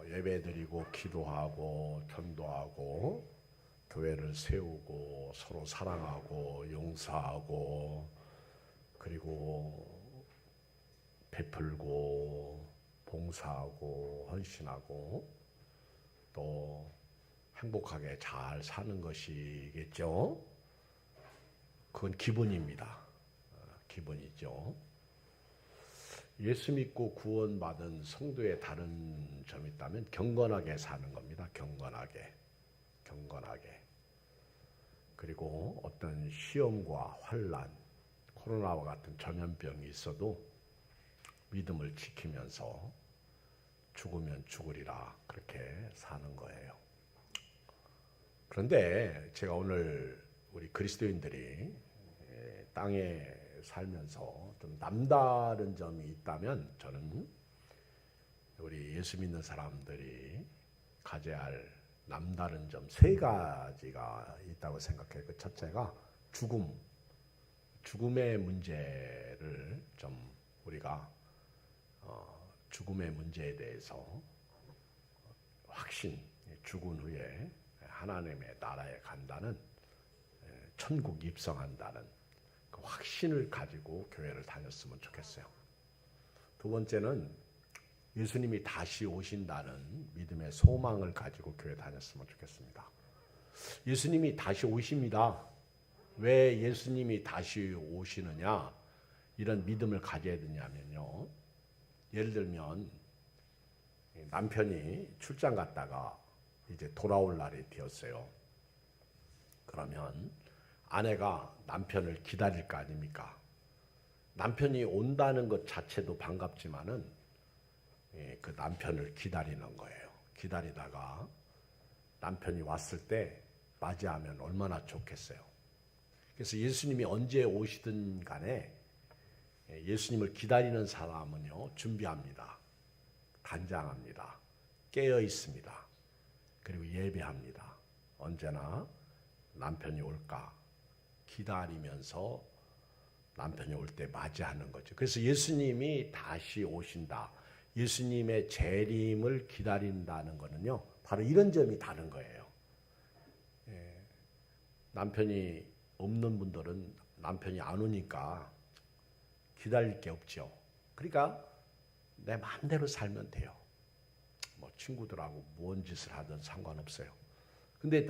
예배드리고 기도하고 전도하고 교회를 세우고 서로 사랑하고 용서하고 그리고 베풀고 봉사하고 헌신하고 또 행복하게 잘 사는 것이겠죠. 그건 기본입니다. 기본이죠. 예수 믿고 구원받은 성도의 다른 점이 있다면 경건하게 사는 겁니다. 경건하게. 그리고 어떤 시험과 환난, 코로나와 같은 전염병이 있어도 믿음을 지키면서 죽으면 죽으리라 그렇게 사는 거예요. 그런데 제가 오늘 우리 그리스도인들이 땅에 살면서 좀 남다른 점이 있다면 저는 우리 예수 믿는 사람들이 가져야 할 남다른 점 세 가지가 있다고 생각해요. 그 첫째가 죽음의 문제를 좀 우리가 죽음의 문제에 대해서 확신, 죽은 후에 하나님의 나라에 간다는, 천국 입성한다는 그 확신을 가지고 교회를 다녔으면 좋겠어요. 두 번째는 예수님이 다시 오신다는 믿음의 소망을 가지고 교회 다녔으면 좋겠습니다. 예수님이 다시 오십니다. 왜 예수님이 다시 오시느냐? 이런 믿음을 가져야 되냐면요. 예를 들면 남편이 출장 갔다가 이제 돌아올 날이 되었어요. 그러면 아내가 남편을 기다릴 거 아닙니까? 남편이 온다는 것 자체도 반갑지만은 그 남편을 기다리는 거예요. 기다리다가 남편이 왔을 때 맞이하면 얼마나 좋겠어요. 그래서 예수님이 언제 오시든 간에 예수님을 기다리는 사람은요, 준비합니다. 단장합니다. 깨어 있습니다. 그리고 예배합니다. 언제나 남편이 올까 기다리면서 남편이 올 때 맞이하는 거죠. 그래서 예수님이 다시 오신다. 예수님의 재림을 기다린다는 것은요, 바로 이런 점이 다른 거예요. 남편이 없는 분들은 남편이 안 오니까 기다릴 게 없죠. 그러니까 내 마음대로 살면 돼요. 뭐 친구들하고 뭔 짓을 하든 상관없어요. 근데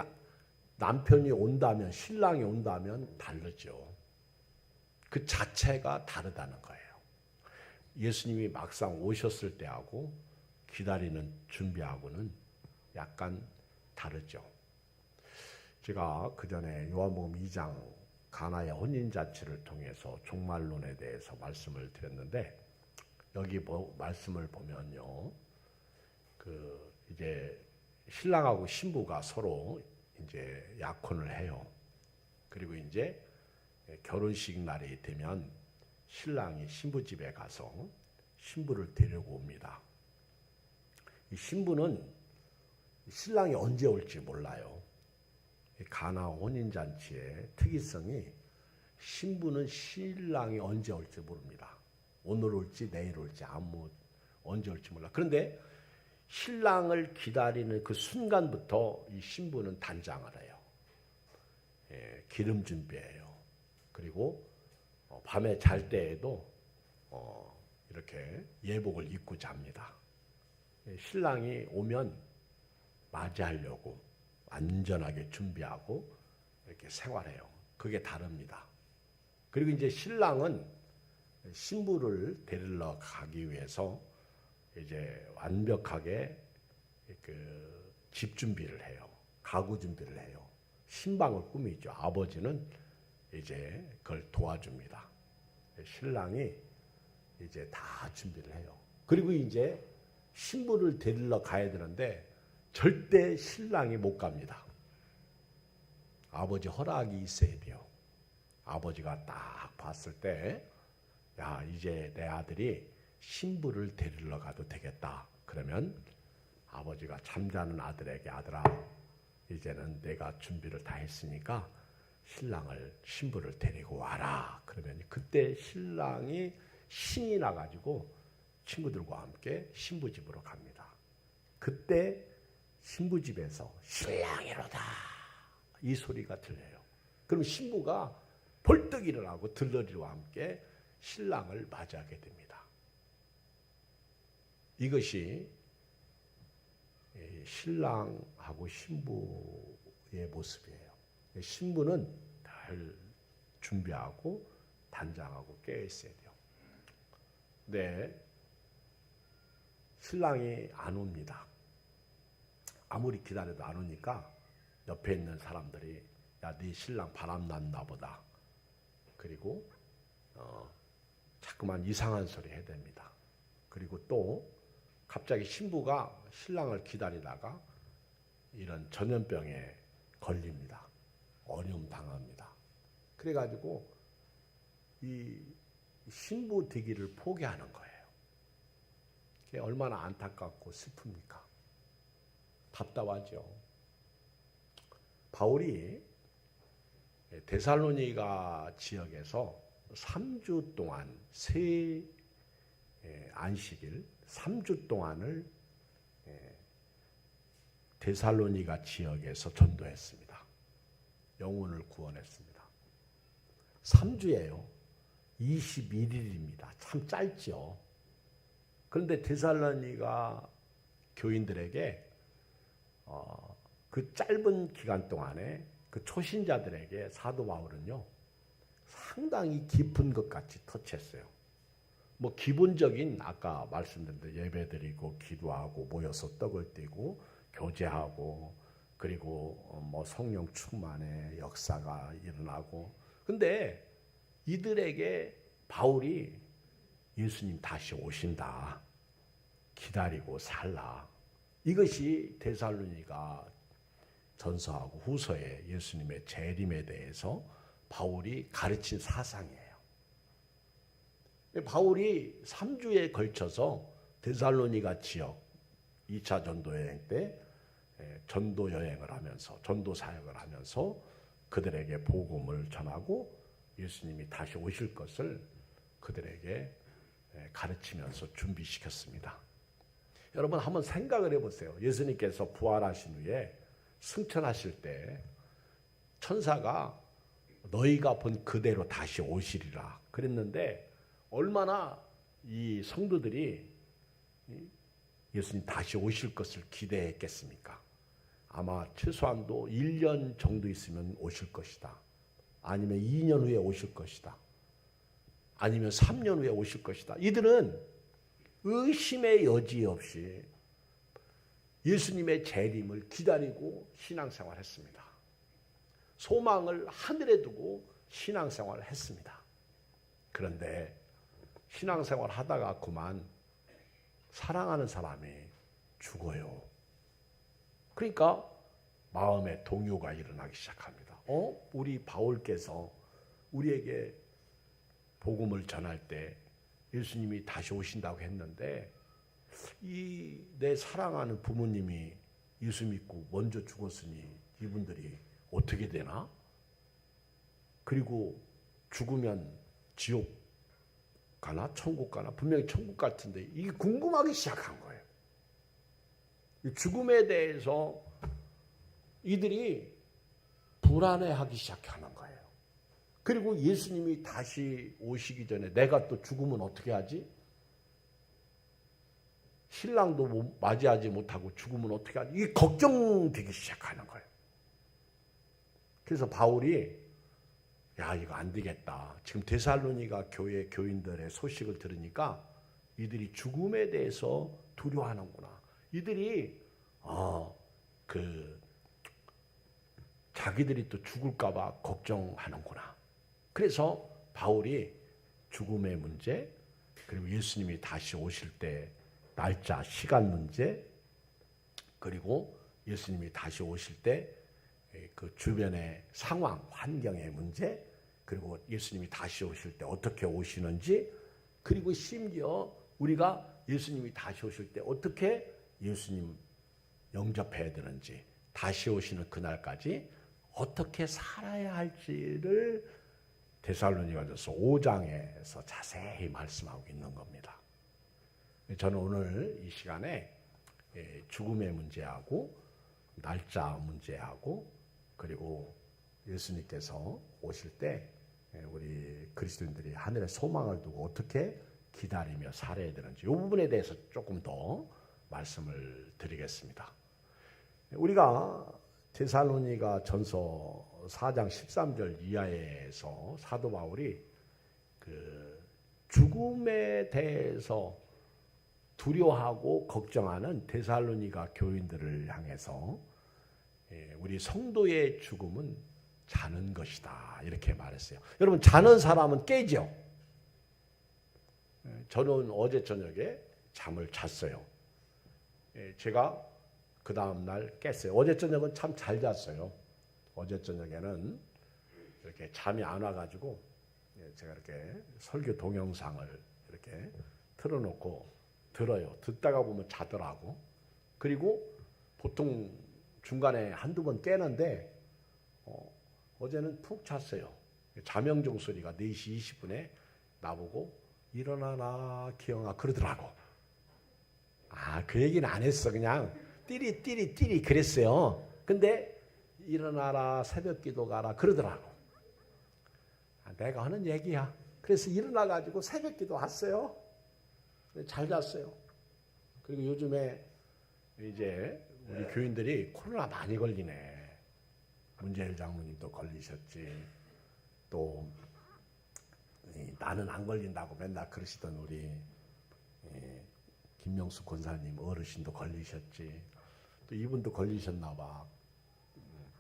남편이 온다면, 신랑이 온다면 다르죠. 그 자체가 다르다는 거예요. 예수님이 막상 오셨을 때하고 기다리는 준비하고는 약간 다르죠. 제가 그전에 요한복음 2장 가나의 혼인잔치를 통해서 종말론에 대해서 말씀을 드렸는데, 여기 말씀을 보면요, 이제 신랑하고 신부가 서로 이제 약혼을 해요. 그리고 이제 결혼식 날이 되면 신랑이 신부 집에 가서 신부를 데리고 옵니다. 이 신부는 신랑이 언제 올지 몰라요. 가나 혼인잔치의 특이성이 신부는 신랑이 언제 올지 모릅니다. 오늘 올지 내일 올지 언제 올지 몰라. 그런데 신랑을 기다리는 그 순간부터 이 신부는 단장을 해요. 기름 준비해요. 그리고 밤에 잘 때에도 이렇게 예복을 입고 잡니다. 신랑이 오면 맞이하려고 안전하게 준비하고 이렇게 생활해요. 그게 다릅니다. 그리고 이제 신랑은 신부를 데리러 가기 위해서 이제 완벽하게 집 준비를 해요. 가구 준비를 해요. 신방을 꾸미죠. 아버지는 이제 그걸 도와줍니다. 신랑이 이제 다 준비를 해요. 그리고 이제 신부를 데리러 가야 되는데 절대 신랑이 못 갑니다. 아버지 허락이 있어야 돼요. 아버지가 딱 봤을 때, 야, 이제 내 아들이 신부를 데리러 가도 되겠다. 그러면 아버지가 잠자는 아들에게, 아들아, 이제는 내가 준비를 다 했으니까 신부를 데리고 와라. 그러면 그때 신랑이 신이 나가지고 친구들과 함께 신부집으로 갑니다. 그때 신부집에서 신랑이로다 이 소리가 들려요. 그럼 신부가 벌떡 일어나고 들러리와 함께 신랑을 맞이하게 됩니다. 이것이 신랑하고 신부의 모습이에요. 신부는 늘 준비하고 단장하고 깨어 있어야 돼요. 네, 신랑이 안 옵니다. 아무리 기다려도 안 오니까 옆에 있는 사람들이 야, 네 신랑 바람났나 보다. 그리고 자꾸만 이상한 소리 해댑니다. 그리고 또 갑자기 신부가 신랑을 기다리다가 이런 전염병에 걸립니다. 어려움 당합니다. 그래가지고 이 신부 되기를 포기하는 거예요. 그게 얼마나 안타깝고 슬픕니까? 답답하죠. 바울이 데살로니가 지역에서 3주 동안 새 안식일 3주 동안을 데살로니가 지역에서 전도했습니다. 영혼을 구원했습니다. 3주예요. 21일입니다. 참 짧죠. 그런데 데살로니가 교인들에게 그 짧은 기간 동안에 그 초신자들에게 사도 바울은요 상당히 깊은 것 같이 터치했어요. 뭐 기본적인 아까 말씀드린 대로 예배드리고 기도하고 모여서 떡을 떼고 교제하고 그리고 뭐 성령 충만의 역사가 일어나고 근데 이들에게 바울이 예수님 다시 오신다 기다리고 살라 이것이 데살로니가 전서하고 후서에 예수님의 재림에 대해서 바울이 가르친 사상이에요. 바울이 3주에 걸쳐서 데살로니가 지역 2차 전도 여행 때 전도 여행을 하면서 전도 사역을 하면서 그들에게 복음을 전하고 예수님이 다시 오실 것을 그들에게 가르치면서 준비시켰습니다. 여러분 한번 생각을 해보세요. 예수님께서 부활하신 후에 승천하실 때 천사가 너희가 본 그대로 다시 오시리라 그랬는데 얼마나 이 성도들이 예수님 다시 오실 것을 기대했겠습니까? 아마 최소한도 1년 정도 있으면 오실 것이다. 아니면 2년 후에 오실 것이다. 아니면 3년 후에 오실 것이다. 이들은 의심의 여지 없이 예수님의 재림을 기다리고 신앙생활을 했습니다. 소망을 하늘에 두고 신앙생활을 했습니다. 그런데 신앙생활 하다가 그만 사랑하는 사람이 죽어요. 그러니까 마음에 동요가 일어나기 시작합니다. 우리 바울께서 우리에게 복음을 전할 때 예수님이 다시 오신다고 했는데 이 내 사랑하는 부모님이 예수 믿고 먼저 죽었으니 이분들이 어떻게 되나? 그리고 죽으면 지옥 가나 천국 가나 분명히 천국 같은데 이게 궁금하기 시작한 거예요. 죽음에 대해서 이들이 불안해하기 시작하는 거예요. 그리고 예수님이 다시 오시기 전에 내가 또 죽으면 어떻게 하지? 신랑도 맞이하지 못하고 죽으면 어떻게 하지? 이게 걱정되기 시작하는 거예요. 그래서 바울이 야 이거 안 되겠다. 지금 데살로니가 교회 교인들의 소식을 들으니까 이들이 죽음에 대해서 두려워하는구나. 이들이 자기들이 또 죽을까 봐 걱정하는구나. 그래서 바울이 죽음의 문제 그리고 예수님이 다시 오실 때 날짜, 시간 문제 그리고 예수님이 다시 오실 때 그 주변의 상황, 환경의 문제 그리고 예수님이 다시 오실 때 어떻게 오시는지 그리고 심지어 우리가 예수님이 다시 오실 때 어떻게 예수님 영접해야 되는지 다시 오시는 그날까지 어떻게 살아야 할지를 데살로니가전서 5장에서 자세히 말씀하고 있는 겁니다. 저는 오늘 이 시간에 죽음의 문제하고 날짜 문제하고 그리고 예수님께서 오실 때 우리 그리스도인들이 하늘의 소망을 두고 어떻게 기다리며 살아야 되는지 이 부분에 대해서 조금 더 말씀을 드리겠습니다. 우리가 데살로니가 전서 4장 13절 이하에서 사도 바울이 그 죽음에 대해서 두려워하고 걱정하는 데살로니가 교인들을 향해서 우리 성도의 죽음은 자는 것이다 이렇게 말했어요. 여러분 자는 사람은 깨죠. 저는 어제 저녁에 잠을 잤어요. 제가 그 다음날 깼어요. 어제 저녁은 참 잘 잤어요. 어제 저녁에는 이렇게 잠이 안 와가지고 제가 이렇게 설교 동영상을 이렇게 틀어놓고 들어요. 듣다가 보면 자더라고. 그리고 보통 중간에 한두 번 깨는데 어제는 푹 잤어요. 자명종 소리가 4시 20분에 나보고 일어나라 기영아 그러더라고. 그 얘기는 안 했어. 그냥 띠리 그랬어요. 근데 일어나라 새벽기도 가라 그러더라고. 내가 하는 얘기야. 그래서 일어나가지고 새벽기도 왔어요. 잘 잤어요. 그리고 요즘에 이제 우리 교인들이 코로나 많이 걸리네. 문재일 장로님도 걸리셨지. 또 나는 안 걸린다고 맨날 그러시던 우리 김명수 권사님 어르신도 걸리셨지. 또 이분도 걸리셨나 봐.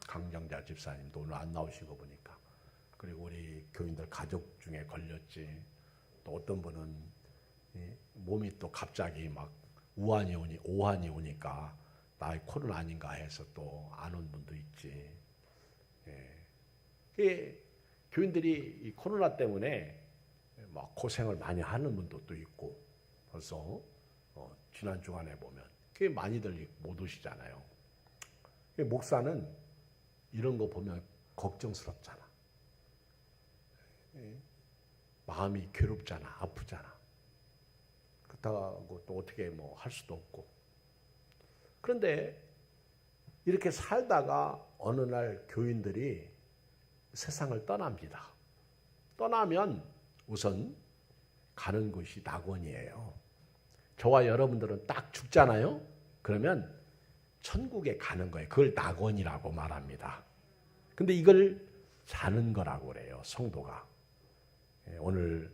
강정자 집사님도 오늘 안 나오시고 보니까. 그리고 우리 교인들 가족 중에 걸렸지. 또 어떤 분은 몸이 또 갑자기 막 오한이 오니까 나 코로나 아닌가 해서 또 안 온 분도 있지. 교인들이 이 코로나 때문에 막 고생을 많이 하는 분도 또 있고 벌써 지난 주간에 보면 꽤 많이들 못 오시잖아요. 목사는 이런 거 보면 걱정스럽잖아. 마음이 괴롭잖아, 아프잖아. 그렇다고 또 어떻게 뭐 할 수도 없고. 그런데 이렇게 살다가 어느 날 교인들이 세상을 떠납니다. 떠나면 우선 가는 곳이 낙원이에요. 저와 여러분들은 딱 죽잖아요. 그러면 천국에 가는 거예요. 그걸 낙원이라고 말합니다. 근데 이걸 자는 거라고 그래요. 성도가. 오늘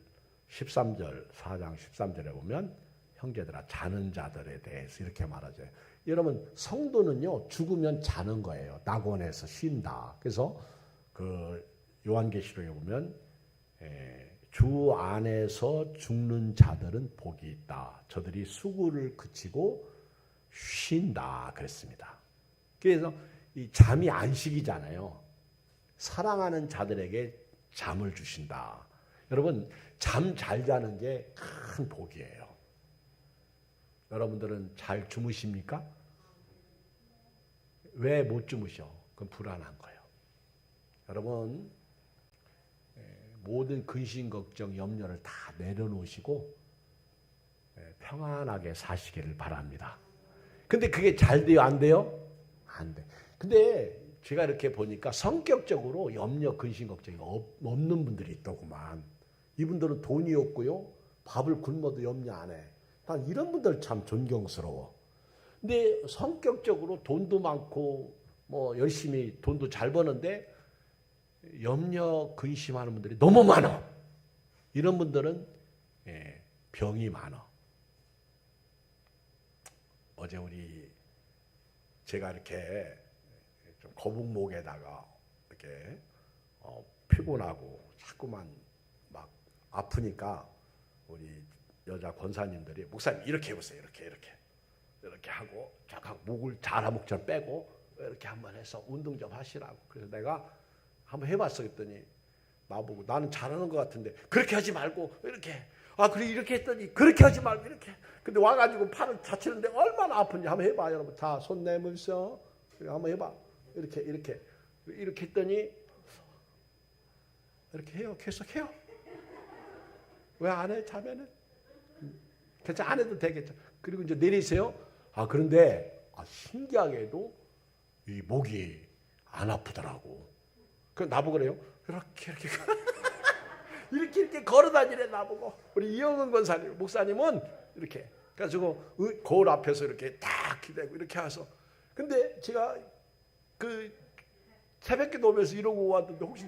13절 4장 13절에 보면 형제들아 자는 자들에 대해서 이렇게 말하죠. 여러분 성도는요 죽으면 자는 거예요. 낙원에서 쉰다. 그래서 그 요한계시록에 보면 주 안에서 죽는 자들은 복이 있다. 저들이 수고를 그치고 쉰다 그랬습니다. 그래서 이 잠이 안식이잖아요. 사랑하는 자들에게 잠을 주신다. 여러분 잠 잘 자는 게 큰 복이에요. 여러분들은 잘 주무십니까? 왜 못 주무셔? 그건 불안한 거예요. 여러분 모든 근심 걱정 염려를 다 내려놓으시고 평안하게 사시기를 바랍니다. 근데 그게 잘 돼요? 안 돼요? 안 돼. 근데 제가 이렇게 보니까 성격적으로 염려 근심 걱정이 없는 분들이 있더구만. 이분들은 돈이 없고요. 밥을 굶어도 염려 안 해. 난 이런 분들 참 존경스러워. 근데 성격적으로 돈도 많고 뭐 열심히 돈도 잘 버는데 염려 근심하는 분들이 너무 많아. 이런 분들은 병이 많아. 어제 제가 이렇게 좀 거북목에다가 이렇게 피곤하고 자꾸만 막 아프니까 우리 여자 권사님들이 목사님 이렇게 해보세요. 이렇게 하고 잠깐 목을 자라목처럼 빼고 이렇게 한번 해서 운동 좀 하시라고. 그래서 내가 한번 해봤어. 그랬더니 나보고 나는 잘하는 것 같은데 그렇게 하지 말고 이렇게. 그래 이렇게 했더니 그렇게 하지 말고 이렇게. 근데 와가지고 팔을 다치는데 얼마나 아픈지 한번 해봐. 여러분 다 손 내밀서 한번 해봐. 이렇게 했더니 이렇게 해요. 계속 해요. 왜 안 해? 자면은 괜찮아, 안 해도 되겠죠. 그리고 이제 내리세요. 그런데 신기하게도 이 목이 안 아프더라고. 그 나보고 그래요. 이렇게 이렇게 걸어 다니래 나보고. 우리 이영은 권사님 목사님은 이렇게 그래가지고 거울 앞에서 이렇게 딱 기대고 이렇게 해서. 근데 제가 그 새벽기도 오면서 이러고 왔는데 혹시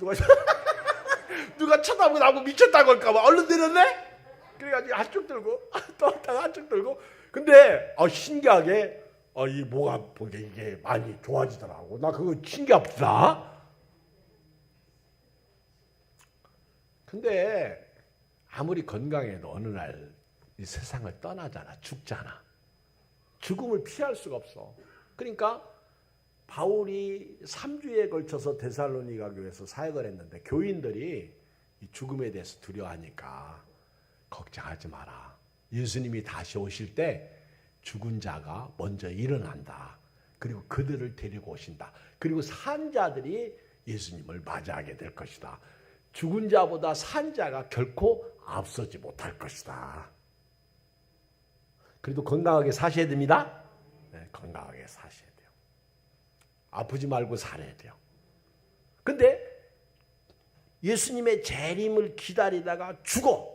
누가 쳐다보고 나보고 미쳤다고 할까봐 얼른 내렸네. 그래가지고 한쪽 들고 또 왔다가 한쪽 들고. 근데 신기하게 이 목 아픈 게 이게 많이 좋아지더라고. 나 그거 신기하다. 근데 아무리 건강해도 어느 날 이 세상을 떠나잖아. 죽잖아. 죽음을 피할 수가 없어. 그러니까 바울이 3주에 걸쳐서 데살로니가 교회에서 사역을 했는데 교인들이 이 죽음에 대해서 두려워하니까 걱정하지 마라. 예수님이 다시 오실 때 죽은 자가 먼저 일어난다. 그리고 그들을 데리고 오신다. 그리고 산 자들이 예수님을 맞이하게 될 것이다. 죽은 자보다 산 자가 결코 앞서지 못할 것이다. 그래도 건강하게 사셔야 됩니다. 네, 건강하게 사셔야 돼요. 아프지 말고 살아야 돼요. 근데 예수님의 재림을 기다리다가 죽어.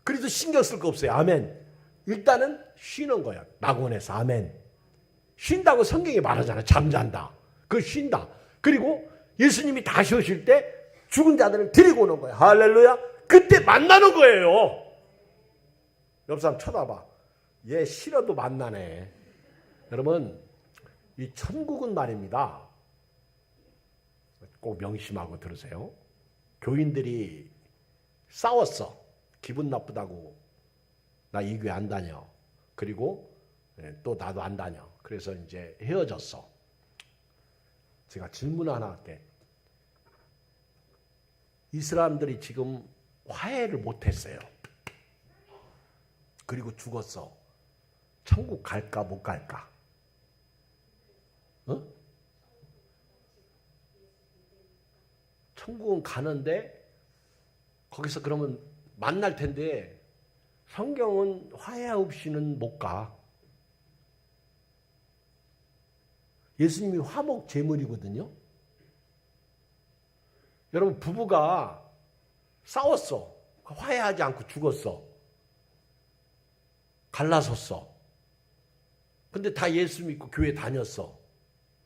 그래도 신경 쓸 거 없어요. 아멘. 일단은 쉬는 거야. 낙원에서. 아멘. 쉰다고 성경에 말하잖아. 잠잔다. 그거 쉰다. 그리고 예수님이 다시 오실 때 죽은 자들을 데리고 오는 거야. 할렐루야. 그때 만나는 거예요. 옆 사람 쳐다봐. 얘 싫어도 만나네. 여러분, 이 천국은 말입니다. 꼭 명심하고 들으세요. 교인들이 싸웠어. 기분 나쁘다고. 나 이 교회 안 다녀. 그리고 또 나도 안 다녀. 그래서 이제 헤어졌어. 제가 질문 하나 할게. 이 사람들이 지금 화해를 못했어요. 그리고 죽었어. 천국 갈까 못 갈까? 천국은 가는데 거기서 그러면 만날 텐데 성경은 화해 없이는 못 가. 예수님이 화목 제물이거든요. 여러분 부부가 싸웠어. 화해하지 않고 죽었어. 갈라섰어. 근데 다 예수 믿고 교회 다녔어.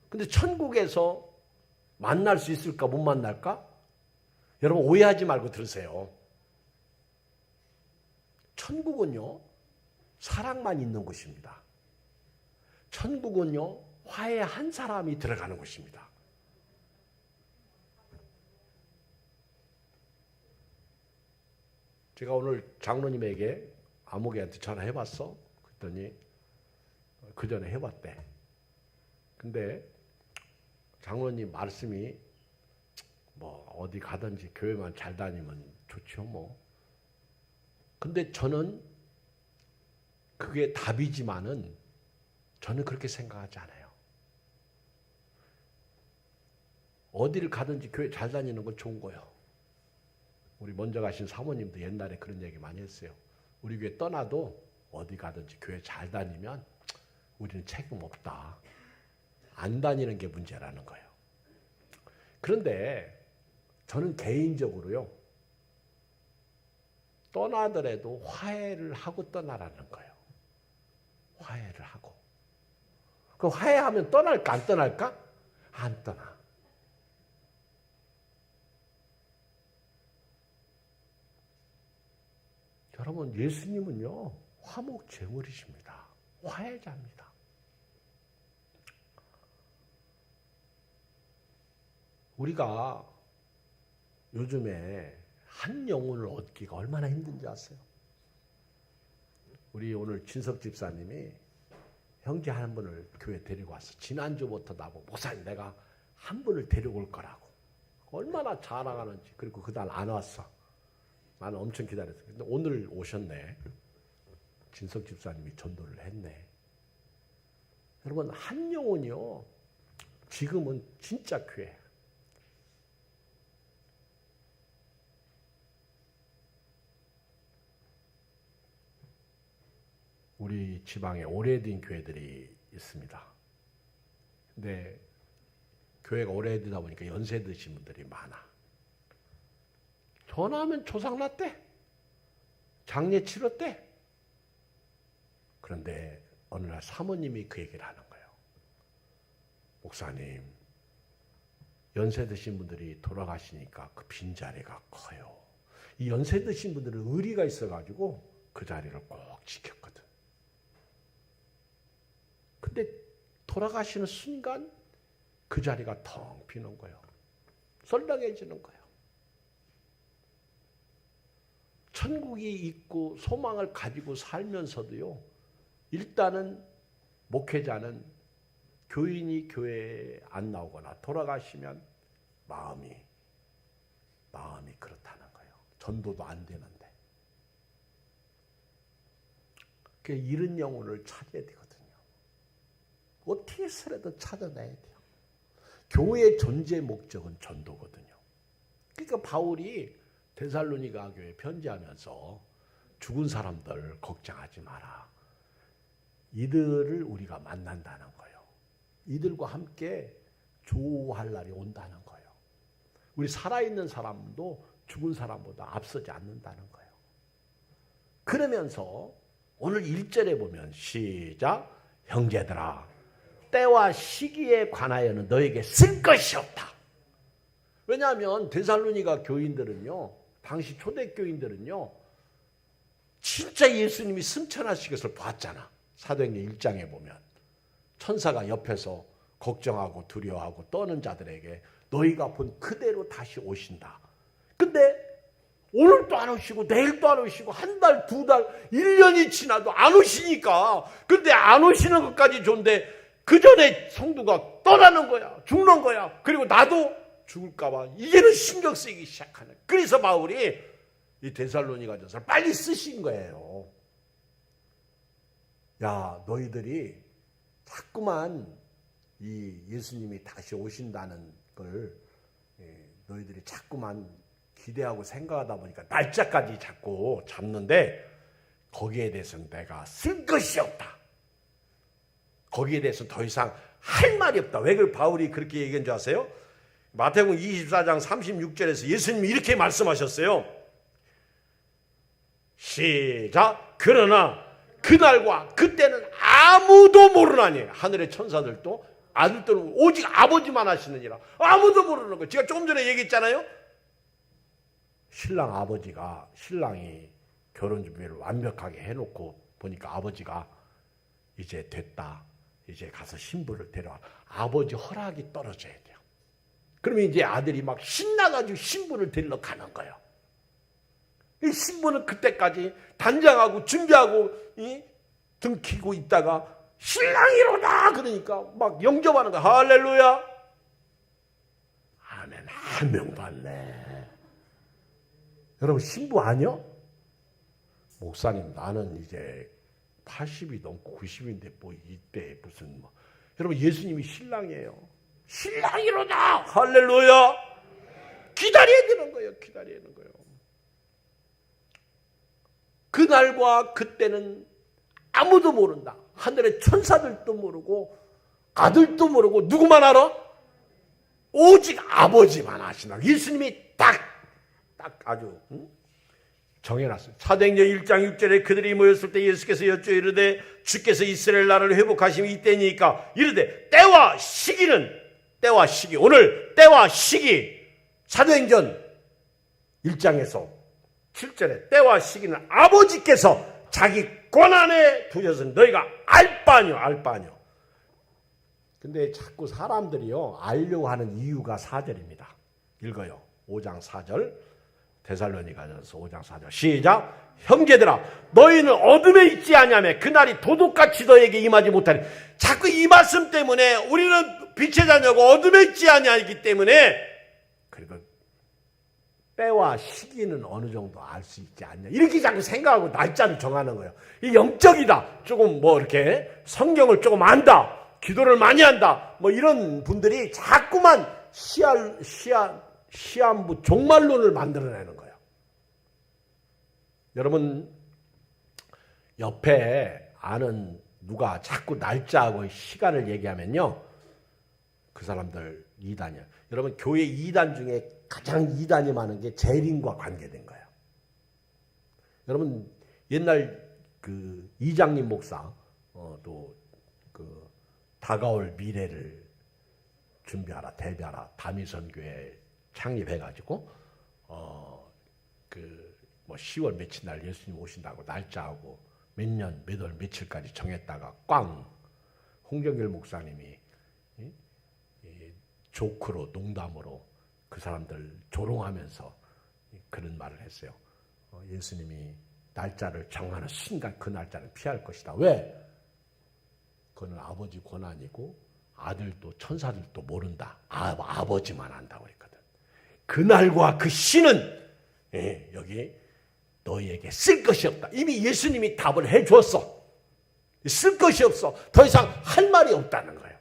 근데 천국에서 만날 수 있을까 못 만날까? 여러분 오해하지 말고 들으세요. 천국은요 사랑만 있는 곳입니다. 천국은요 화해한 사람이 들어가는 곳입니다. 제가 오늘 장로님에게 아무개한테 전화해봤어. 그랬더니 그 전에 해봤대. 근데 장로님 말씀이 뭐 어디 가든지 교회만 잘 다니면 좋죠 뭐. 근데 저는 그게 답이지만은 저는 그렇게 생각하지 않아요. 어디를 가든지 교회 잘 다니는 건 좋은 거예요. 우리 먼저 가신 사모님도 옛날에 그런 얘기 많이 했어요. 우리 교회 떠나도 어디 가든지 교회 잘 다니면 우리는 책임 없다. 안 다니는 게 문제라는 거예요. 그런데 저는 개인적으로요. 떠나더라도 화해를 하고 떠나라는 거예요. 화해를 하고. 그 화해하면 떠날까 안 떠날까? 안 떠나. 여러분 예수님은요. 화목 제물이십니다. 화해자입니다. 우리가 요즘에 한 영혼을 얻기가 얼마나 힘든지 아세요? 우리 오늘 진석 집사님이 형제 한 분을 교회 데리고 왔어. 지난주부터 나보고 목사님 내가 한 분을 데려올 거라고. 얼마나 자랑하는지. 그리고 그날 안 왔어. 나는 엄청 기다렸어. 근데 오늘 오셨네. 진석 집사님이 전도를 했네. 여러분 한 영혼이요. 지금은 진짜 교회. 우리 지방에 오래된 교회들이 있습니다. 근데 교회가 오래되다 보니까 연세 드신 분들이 많아. 전화하면 조상 났대. 장례 치렀대. 그런데 어느 날 사모님이 그 얘기를 하는 거예요. 목사님, 연세 드신 분들이 돌아가시니까 그 빈자리가 커요. 이 연세 드신 분들은 의리가 있어가지고 그 자리를 꼭 지켰거든. 근데 돌아가시는 순간 그 자리가 텅 비는 거예요. 설렁해지는 거예요. 천국이 있고 소망을 가지고 살면서도요, 일단은 목회자는 교인이 교회에 안 나오거나 돌아가시면 마음이 그렇다는 거예요. 전도도 안 되는데. 그 잃은 영혼을 찾아야 되거든요. 어떻게 해서라도 찾아내야 돼요. 교회의 존재 목적은 전도거든요. 그러니까 바울이 데살로니가 교회에 편지하면서 죽은 사람들 걱정하지 마라. 이들을 우리가 만난다는 거예요. 이들과 함께 조할 날이 온다는 거예요. 우리 살아있는 사람도 죽은 사람보다 앞서지 않는다는 거예요. 그러면서 오늘 1절에 보면 시작, 형제들아 때와 시기에 관하여는 너에게 쓸 것이 없다. 왜냐하면 데살로니가 교인들은요, 당시 초대교인들은요, 진짜 예수님이 승천하시는 것을 봤잖아. 사도행전 1장에 보면 천사가 옆에서 걱정하고 두려워하고 떠는 자들에게 너희가 본 그대로 다시 오신다. 근데 오늘도 안 오시고 내일도 안 오시고 한 달, 두 달, 1년이 지나도 안 오시니까, 근데 안 오시는 것까지 좋은데 그 전에 성도가 떠나는 거야. 죽는 거야. 그리고 나도 죽을까 봐 이제는 신경 쓰이기 시작하네. 그래서 바울이 이 데살로니가 전서를 빨리 쓰신 거예요. 야, 너희들이 자꾸만 이 예수님이 다시 오신다는 걸 너희들이 자꾸만 기대하고 생각하다 보니까 날짜까지 자꾸 잡는데 거기에 대해서는 내가 쓸 것이 없다. 거기에 대해서 더 이상 할 말이 없다. 왜 그 바울이 그렇게 얘기한 줄 아세요? 마태복음 24장 36절에서 예수님이 이렇게 말씀하셨어요. 시작. 그러나 그날과 그때는 아무도 모르나니 하늘의 천사들도 아들들은 오직 아버지만 아시느니라. 아무도 모르는 거예요. 제가 조금 전에 얘기했잖아요. 신랑 아버지가 신랑이 결혼 준비를 완벽하게 해놓고 보니까 아버지가 이제 됐다. 이제 가서 신부를 데려와. 아버지 허락이 떨어져야 돼요. 그러면 이제 아들이 막 신나가지고 신부를 데리러 가는 거예요. 이 신부는 그때까지 단장하고 준비하고 등 키고 있다가 신랑이로다 그러니까 막 영접하는 거야. 할렐루야. 아멘. 한 명 봤네. 여러분 신부 아니야? 목사님 나는 이제 80이 넘고 90인데 뭐 이때 무슨 뭐. 여러분 예수님이 신랑이에요. 신랑이로다. 할렐루야. 기다려야 되는 거예요. 기다려야 되는 거예요. 그날과 그때는 아무도 모른다. 하늘의 천사들도 모르고 아들도 모르고 누구만 알아? 오직 아버지만 아시나. 예수님이 딱 아주 정해놨어요. 사도행전 1장 6절에 그들이 모였을 때 예수께서 여쭈어 이르되 주께서 이스라엘 나라를 회복하시면 이때니까 이르되 때와 시기 오늘 때와 시기 사도행전 1장에서 7절에 때와 시기는 아버지께서 자기 권한에 두셔서 너희가 알 바 아니요. 근데 자꾸 사람들이요 알려고 하는 이유가 4절입니다. 읽어요. 5장 4절 데살로니가전서 5장 4절 시작. 형제들아 너희는 어둠에 있지 아니하며 그날이 도둑같이 너에게 임하지 못하니. 자꾸 이 말씀 때문에 우리는 빛의 자녀고 어둠에 있지 아니하기 때문에 그리고 때와 시기는 어느 정도 알 수 있지 않냐 이렇게 자꾸 생각하고 날짜를 정하는 거예요. 이 영적이다. 조금 뭐 이렇게 성경을 조금 안다. 기도를 많이 한다. 뭐 이런 분들이 자꾸만 시한부 종말론을 만들어내는 거예요. 여러분 옆에 아는 누가 자꾸 날짜하고 시간을 얘기하면요, 그 사람들 이단이야. 여러분, 교회 이단 중에 가장 이단이 많은 게 재림과 관계된 거예요. 여러분, 옛날 그 이장님 목사 또 그 다가올 미래를 준비하라, 대비하라, 다미선교회 창립해가지고 그 뭐 10월 며칠 날 예수님 오신다고 날짜하고 몇 년, 몇 월, 며칠까지 정했다가 꽝 홍정길 목사님이 조크로, 농담으로 그 사람들 조롱하면서 그런 말을 했어요. 예수님이 날짜를 정하는 순간 그 날짜는 피할 것이다. 왜? 그거는 아버지 권한이고 아들도 천사들도 모른다. 아버지만 안다고 했거든. 그날과 그 시는 여기 너희에게 쓸 것이 없다. 이미 예수님이 답을 해주었어. 쓸 것이 없어. 더 이상 할 말이 없다는 거예요.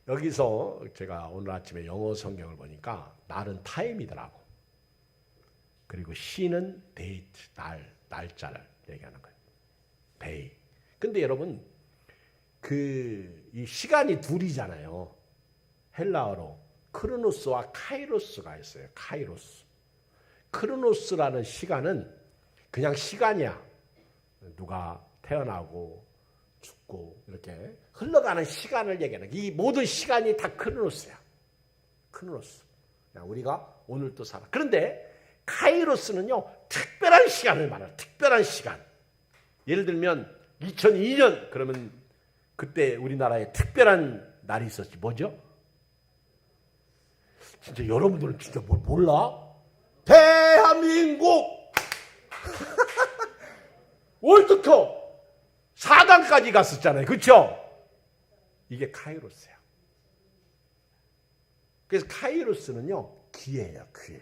여기서 제가 오늘 아침에 영어 성경을 보니까 날은 타임이더라고. 그리고 시는 데이트, 날짜를 얘기하는 거예요. 데이. 근데 여러분, 이 시간이 둘이잖아요. 헬라어로 크로노스와 카이로스가 있어요. 카이로스. 크로노스라는 시간은 그냥 시간이야. 누가 태어나고 죽고 이렇게 흘러가는 시간을 얘기하는 이 모든 시간이 다 크로노스야. 크로노스. 우리가 오늘도 살아. 그런데 카이로스는요, 특별한 시간을 말해요. 특별한 시간. 예를 들면 2002년 그러면 그때 우리나라에 특별한 날이 있었지. 뭐죠? 진짜 여러분들은 진짜 뭘 몰라? 대한민국 월드컵 4강까지 갔었잖아요. 그렇죠? 이게 카이로스야. 그래서 카이로스는요, 기회예요. 기회.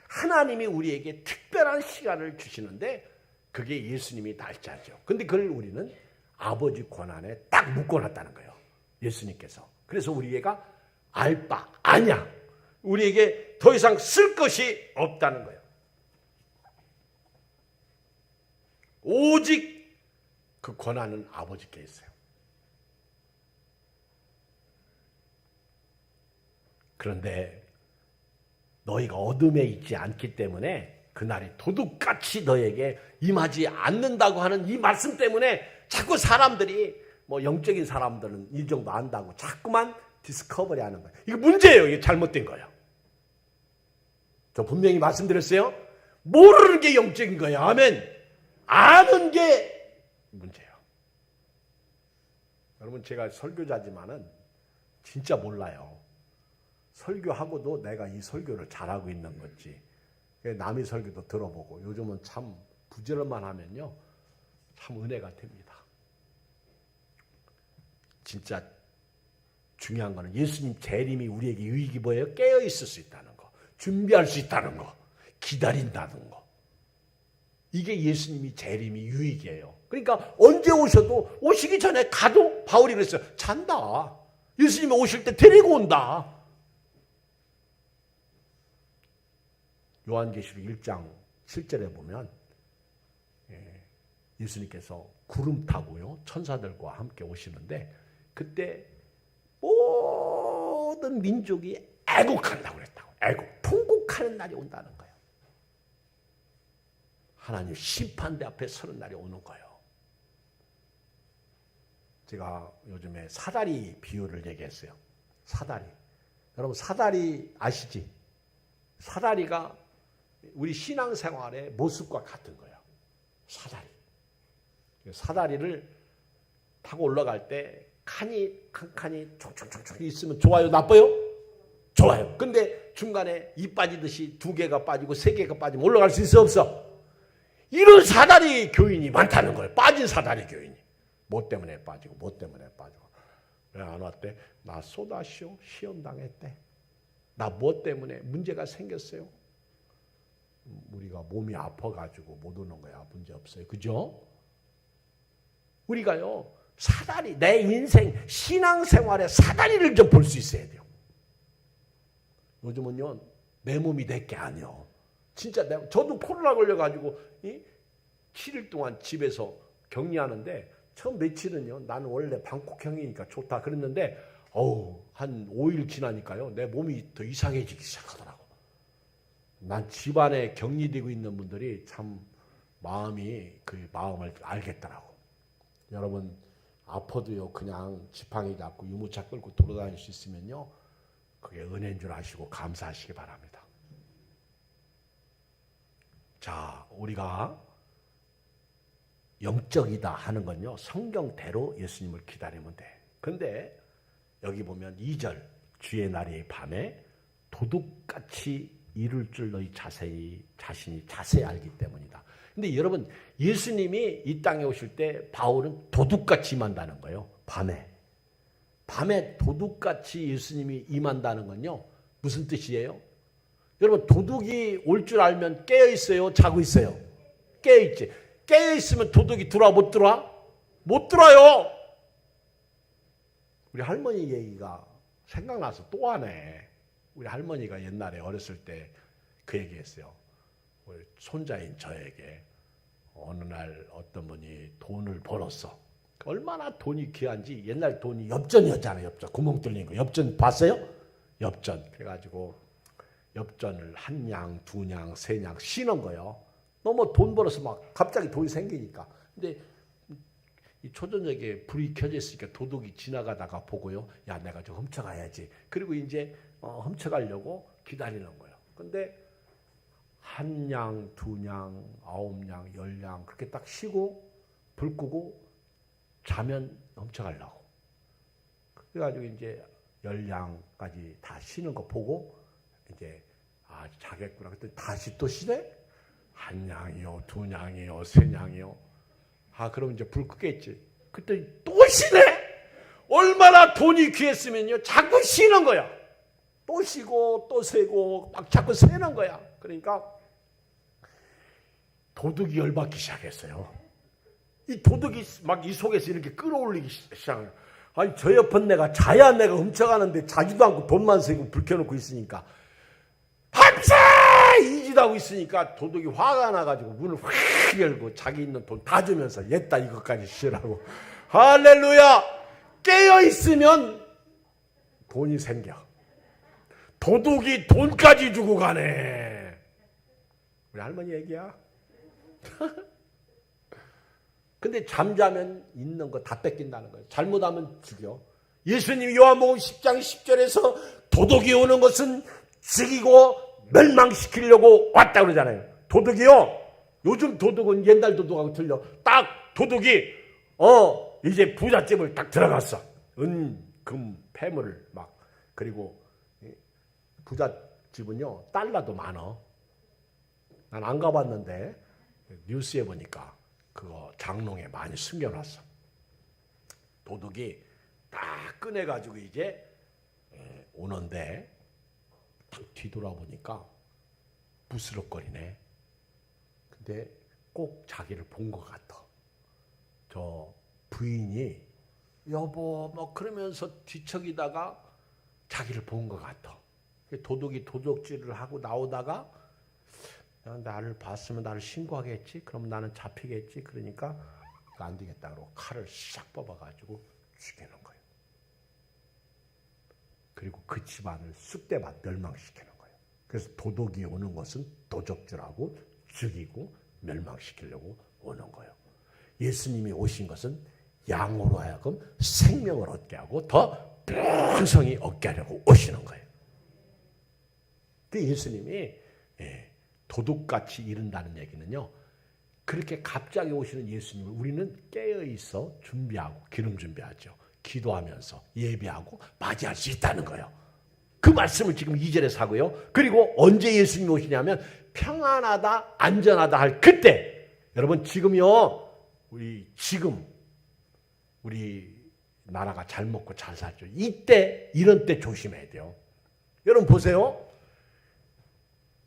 하나님이 우리에게 특별한 시간을 주시는데 그게 예수님이 날짜죠. 근데 그걸 우리는 아버지 권한에 딱 묶어놨다는 거예요. 예수님께서. 그래서 우리가 알 바 아냐. 우리에게 더 이상 쓸 것이 없다는 거예요. 오직 그 권한은 아버지께 있어요. 그런데 너희가 어둠에 있지 않기 때문에 그날이 도둑같이 너에게 임하지 않는다고 하는 이 말씀 때문에 자꾸 사람들이 뭐 영적인 사람들은 이 정도 안다고 자꾸만 디스커버리 하는 거예요. 이거 문제예요. 이게 잘못된 거예요. 저 분명히 말씀드렸어요. 모르는 게 영적인 거예요. 아멘. 아는 게 문제예요. 여러분, 제가 설교자지만은 진짜 몰라요. 설교하고도 내가 이 설교를 잘하고 있는 건지 남의 설교도 들어보고 요즘은 참 부지런만 하면요 참 은혜가 됩니다. 진짜 중요한 거는 예수님 재림이 우리에게 유익이 뭐예요? 깨어 있을 수 있다는 거, 준비할 수 있다는 거, 기다린다는 거. 이게 예수님이 재림이 유익이에요. 그러니까 언제 오셔도 오시기 전에 가도 바울이 그랬어요. 잔다. 예수님이 오실 때 데리고 온다. 요한계시록 1장 7절에 보면 예수님께서 구름 타고요 천사들과 함께 오시는데 그때 모든 민족이 애곡한다고 그랬다고. 애곡, 통곡하는 날이 온다는 거예요. 하나님 심판대 앞에 서는 날이 오는 거예요. 제가 요즘에 사다리 비유를 얘기했어요. 사다리. 여러분 사다리 아시지? 사다리가 우리 신앙생활의 모습과 같은 거예요. 사다리. 사다리를 타고 올라갈 때 한 칸이 총총총총 있으면 좋아요? 나빠요? 좋아요. 근데 중간에 이 빠지듯이 2개가 빠지고 3개가 빠지면 올라갈 수 있어 없어? 이런 사다리 교인이 많다는 거예요. 빠진 사다리 교인이. 뭐 때문에 빠지고 뭐 때문에 빠지고. 왜 안 왔대? 나 쏟아쇼 시험 당했대. 나 뭐 때문에 문제가 생겼어요. 우리가 몸이 아파가지고 못 오는 거야. 문제 없어요. 그죠? 우리가요. 사다리, 내 인생, 신앙생활의 사다리를 좀 볼 수 있어야 돼요. 요즘은요. 내 몸이 내 게 아니요. 진짜 저도 코로나 걸려가지고 7일 동안 집에서 격리하는데 처음 며칠은요. 나는 원래 방콕형이니까 좋다 그랬는데 한 5일 지나니까요. 내 몸이 더 이상해지기 시작하더라고. 난 집안에 격리되고 있는 분들이 참 마음이 그 마음을 알겠더라고. 여러분 아파도요. 그냥 지팡이 잡고 유모차 끌고 돌아다닐 수 있으면요. 그게 은혜인 줄 아시고 감사하시기 바랍니다. 자, 우리가 영적이다 하는 건요. 성경대로 예수님을 기다리면 돼. 근데 여기 보면 2절 주의 날의 밤에 도둑같이 이룰 줄 너희 자신이 자세히 알기 때문이다. 근데 여러분 예수님이 이 땅에 오실 때 바울은 도둑같이 임한다는 거예요. 밤에 도둑같이 예수님이 임한다는 건요. 무슨 뜻이에요? 여러분 도둑이 올 줄 알면 깨어 있어요? 자고 있어요? 깨어 있지. 깨어 있으면 도둑이 들어와 못 들어와? 못 들어와요. 우리 할머니 얘기가 생각나서 또 하네. 우리 할머니가 옛날에 어렸을 때 그 얘기했어요. 우리 손자인 저에게 어느 날 어떤 분이 돈을 벌었어. 얼마나 돈이 귀한지 옛날 돈이 엽전이었잖아요. 엽전. 구멍 뚫린 거. 엽전 봤어요? 엽전. 그래가지고 엽전을 한 냥, 두 냥, 세 냥 씌는 거예요. 너무 돈 벌어서 막 갑자기 돈이 생기니까. 근데 이 초저녁에 불이 켜져 있으니까 도둑이 지나가다가 보고요. 야, 내가 좀 훔쳐가야지. 그리고 이제 훔쳐가려고 기다리는 거예요. 근데 한 냥, 두 냥, 9냥, 10냥 그렇게 딱 쉬고 불 끄고 자면 훔쳐가려고. 그래가지고 이제 10냥까지 다 쉬는 거 보고 이제 자겠구나. 그때 다시 또 쉬네? 한 냥이요, 두 냥이요, 세 냥이요. 그럼 이제 불 끄겠지. 그때 또 쉬네? 얼마나 돈이 귀했으면요. 자꾸 쉬는 거야. 또 쉬고 또 세고 막 자꾸 세는 거야. 그러니까 도둑이 열받기 시작했어요. 이 도둑이 막 이 속에서 이렇게 끌어올리기 시작해요. 아니 저 옆은 내가 자야 내가 훔쳐가는데 자지도 않고 돈만 세고 불 켜놓고 있으니까 밤새 이지도 하고 있으니까 도둑이 화가 나가지고 문을 확 열고 자기 있는 돈 다 주면서 옛다 이것까지 쉬라고. 할렐루야. 깨어있으면 돈이 생겨. 도둑이 돈까지 주고 가네. 우리 할머니 얘기야. 근데 잠자면 있는 거 다 뺏긴다는 거예요. 잘못하면 죽여. 예수님 요한복음 10장 10절에서 도둑이 오는 것은 죽이고 멸망시키려고 왔다 그러잖아요. 도둑이요. 요즘 도둑은 옛날 도둑하고 틀려. 딱 도둑이 이제 부잣집을 딱 들어갔어. 은, 금, 폐물을 막. 그리고 부잣집은요. 달러도 많어. 난 안 가봤는데 뉴스에 보니까 그거 장롱에 많이 숨겨놨어. 도둑이 딱 꺼내가지고 이제 오는데 딱 뒤돌아보니까 부스럭거리네. 근데 꼭 자기를 본 것 같아. 저 부인이 여보 뭐 그러면서 뒤척이다가 자기를 본 것 같아. 도둑이 도둑질을 하고 나오다가 나를 봤으면 나를 신고하겠지. 그럼 나는 잡히겠지. 그러니까 안 되겠다 그러고 칼을 싹 뽑아가지고 죽이는 거예요. 그리고 그 집안을 쑥대밭 멸망시키는 거예요. 그래서 도둑이 오는 것은 도적질하고 죽이고 멸망시키려고 오는 거예요. 예수님이 오신 것은 양으로 하여금 생명을 얻게 하고 더 풍성히 얻게 하려고 오시는 거예요. 그 예수님이 도둑같이 이른다는 얘기는요. 그렇게 갑자기 오시는 예수님을 우리는 깨어있어 준비하고 기름 준비하죠. 기도하면서 예배하고 맞이할 수 있다는 거예요. 그 말씀을 지금 2절에서 하고요. 그리고 언제 예수님이 오시냐면 평안하다 안전하다 할 그때. 여러분 지금요. 우리 나라가 잘 먹고 잘 살죠. 이때 이런 때 조심해야 돼요. 여러분 보세요.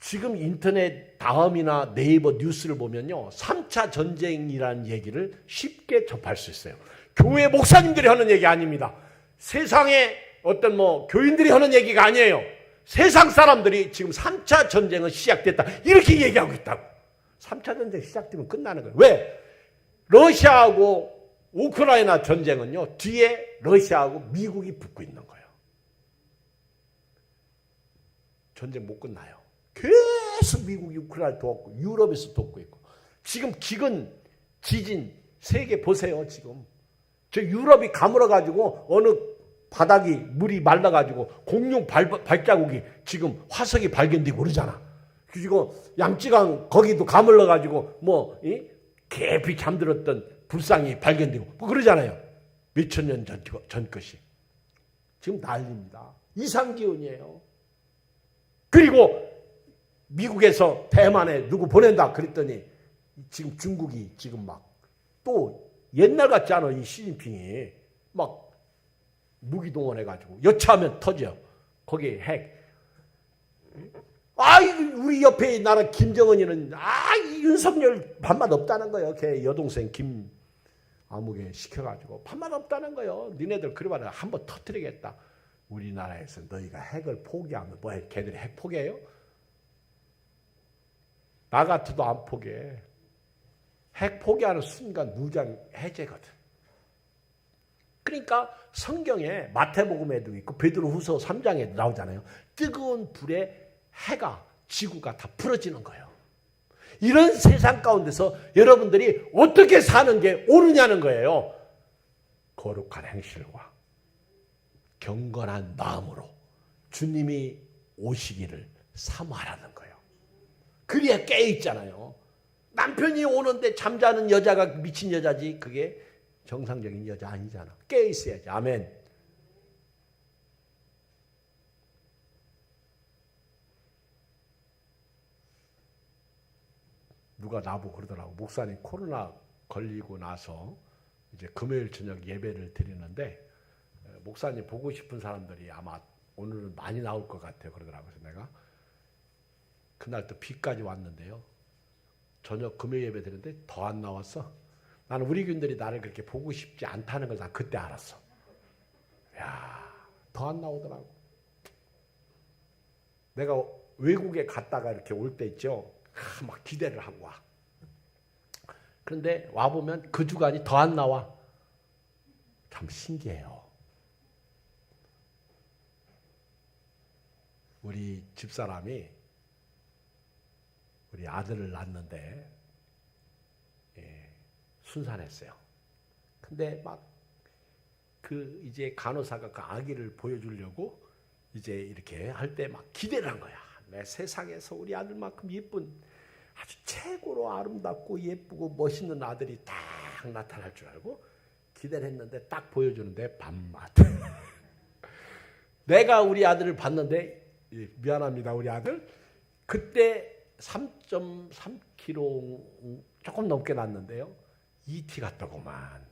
지금 인터넷 다음이나 네이버 뉴스를 보면요. 3차 전쟁이라는 얘기를 쉽게 접할 수 있어요. 교회 목사님들이 하는 얘기 아닙니다. 세상에 어떤 교인들이 하는 얘기가 아니에요. 세상 사람들이 지금 3차 전쟁은 시작됐다. 이렇게 얘기하고 있다고. 3차 전쟁 시작되면 끝나는 거예요. 왜? 러시아하고 우크라이나 전쟁은요, 뒤에 러시아하고 미국이 붙고 있는 거예요. 전쟁 못 끝나요. 계속 미국이 우크라이나 돕고 유럽에서 돕고 있고, 지금 기근, 지진, 세계 보세요. 지금 저 유럽이 가물어가지고 어느 바닥이 물이 말라가지고 공룡 발자국이 지금 화석이 발견되고 그러잖아. 그리고 양쯔강 거기도 가물러가지고 뭐 깊이 잠들었던 불상이 발견되고 뭐 그러잖아요. 몇천 년 전 것이. 지금 난리입니다. 이상기온이에요. 그리고 미국에서 대만에 누구 보낸다 그랬더니 지금 중국이 지금 막 또 옛날 같지 않아. 이 시진핑이 막 무기 동원해가지고 여차하면 터져. 거기에 핵. 우리 옆에 나라 김정은이는 이 윤석열 반맛 없다는 거예요. 걔 여동생 김 아무개 시켜가지고 반맛 없다는 거예요. 니네들 그러면 한번 터뜨리겠다. 우리나라에서 너희가 핵을 포기하면 뭐해? 걔들이 핵 포기해요? 나 같아도 안 포기해. 핵 포기하는 순간 무장 해제거든. 그러니까 성경에 마태복음에도 있고 베드로후서 3장에도 나오잖아요. 뜨거운 불에 해가 지구가 다 풀어지는 거예요. 이런 세상 가운데서 여러분들이 어떻게 사는 게 옳으냐는 거예요. 거룩한 행실과 경건한 마음으로 주님이 오시기를 사모하라는 거예요. 그래야 깨어있잖아요. 남편이 오는데 잠자는 여자가 미친 여자지 그게 정상적인 여자 아니잖아. 깨어있어야지. 아멘. 누가 나보고 그러더라고. 목사님 코로나 걸리고 나서 이제 금요일 저녁 예배를 드리는데 목사님 보고 싶은 사람들이 아마 오늘은 많이 나올 것 같아요. 그러더라고요. 그래서 내가 그날 또 비까지 왔는데요. 저녁 금요일 예배 드리는데 더 안 나왔어. 나는 우리 교인들이 나를 그렇게 보고 싶지 않다는 걸 난 그때 알았어. 더 안 나오더라고. 내가 외국에 갔다가 이렇게 올 때 있죠. 막 기대를 하고 와. 그런데 와보면 그 주간이 더 안 나와. 참 신기해요. 우리 집사람이 우리 아들을 낳았는데 순산했어요. 근데 막 이제 간호사가 그 아기를 보여주려고 이제 이렇게 할 때 막 기대를 한 거야. 내 세상에서 우리 아들만큼 예쁜 아주 최고로 아름답고 예쁘고 멋있는 아들이 딱 나타날 줄 알고 기대를 했는데 딱 보여주는데 밥맛. 내가 우리 아들을 봤는데 미안합니다. 우리 아들 그때 3.3kg 조금 넘게 났는데요. ET 같다고만.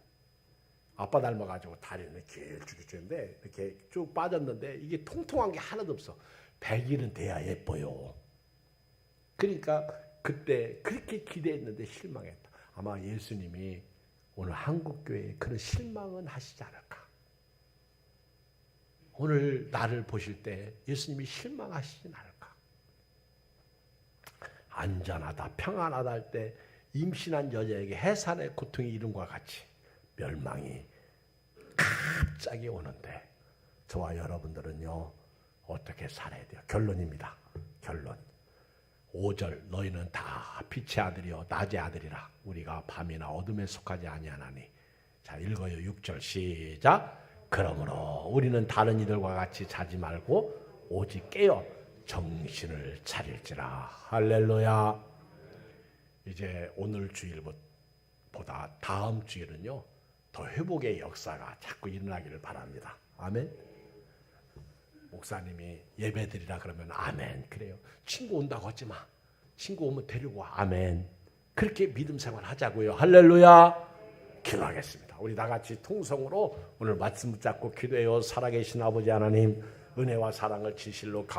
아빠 닮아가지고 다리는 길쭉길쭉인데 이렇게 쭉 빠졌는데 이게 통통한 게 하나도 없어. 100일은 돼야 예뻐요. 그러니까 그때 그렇게 기대했는데 실망했다. 아마 예수님이 오늘 한국교회에 그런 실망은 하시지 않을까. 오늘 나를 보실 때 예수님이 실망하시진 않을까. 안전하다 평안하다 할 때 임신한 여자에게 해산의 고통이 이름과 같이 멸망이 갑자기 오는데 저와 여러분들은요 어떻게 살아야 돼요? 결론입니다. 결론. 5절 너희는 다 빛의 아들이요 낮의 아들이라. 우리가 밤이나 어둠에 속하지 아니하나니. 자 읽어요. 6절 시작. 그러므로 우리는 다른 이들과 같이 자지 말고 오직 깨어 정신을 차릴지라. 할렐루야. 이제 오늘 주일보다 다음 주일은요 더 회복의 역사가 자꾸 일어나기를 바랍니다. 아멘. 목사님이 예배드리라 그러면 아멘. 그래요. 친구 온다고 하지 마. 친구 오면 데리고 와. 아멘. 그렇게 믿음 생활 하자고요. 할렐루야. 기도하겠습니다. 우리 다 같이 통성으로 오늘 말씀 붙잡고 기도해요. 살아계신 아버지 하나님, 은혜와 사랑을 진실로